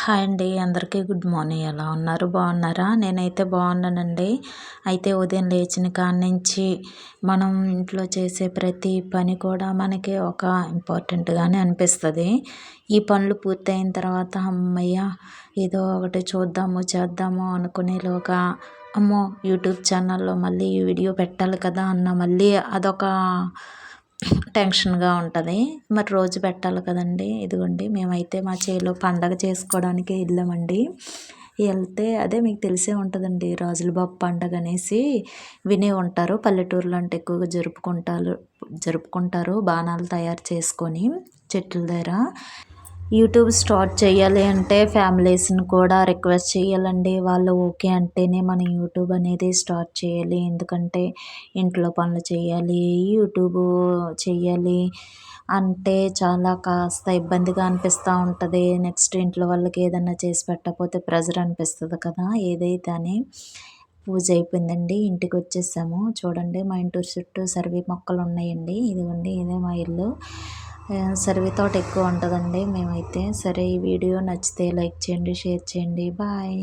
Hi అండి. అందరికీ good morning. ఎలా ఉన్నారు? బాగున్నారా? నేనైతే బాగున్నానండి. అయితే ఉదయం లేచిన కాడ్నుంచి మనం ఇంట్లో చేసే ప్రతి పని కూడా మనకి ఒక ఇంపార్టెంట్‌గానే అనిపిస్తది. ఈ పనులు పూర్తయిన తర్వాత హమ్మయ్య! ఏదో ఒకటి చూద్దాము, చేద్దాము అనుకునేలోగా అమ్మో! యూట్యూబ్ ఛానల్‌లో మళ్ళీ ఈ వీడియో పెట్టాలి కదా అన్న మళ్ళీ అదొక టెన్షన్‌గా ఉంటది. మరి రోజు పెట్టాలి కదండీ! ఇదిగోండి మేమైతే మా చేలో పండగ చేసుకోవడానికి వెళ్ళామండి. వెళ్తే అదే మీకు తెలిసే ఉంటదండి. రాజుల బాబు పండగ అనేసి వినే ఉంటారు. పల్లెటూర్లో అంటే ఎక్కువగా జరుపుకుంటారు బాణాలు తయారు చేసుకొని చెట్ల దగ్గర. యూట్యూబ్ స్టార్ట్ చేయాలి అంటే ఫ్యామిలీస్ని కూడా రిక్వెస్ట్ చేయాలండి. వాళ్ళు ఓకే అంటేనే మనం యూట్యూబ్ అనేది స్టార్ట్ చేయాలి. ఎందుకంటే ఇంట్లో పనులు చేయాలి, యూట్యూబ్ చేయాలి అంటే చాలా కాస్త ఇబ్బందిగా అనిపిస్తూ ఉంటుంది. నెక్స్ట్ ఇంట్లో వాళ్ళకి ఏదన్నా చేసి పెట్టకపోతే ప్రెజర్ అనిపిస్తుంది కదా. ఏదైతే అని పూజ అయిపోయిందండి. ఇంటికి వచ్చేసాము. చూడండి మా ఇంటి చుట్టూ సర్వీ మొక్కలు ఉన్నాయండి. ఇదిగోండి ఇదే మా ఇల్లు. సర్వీ తోట ఎక్కువ ఉంటుందండి. మేమైతే సరే ఈ వీడియో నచ్చితే లైక్ చేయండి, షేర్ చేయండి. బాయ్.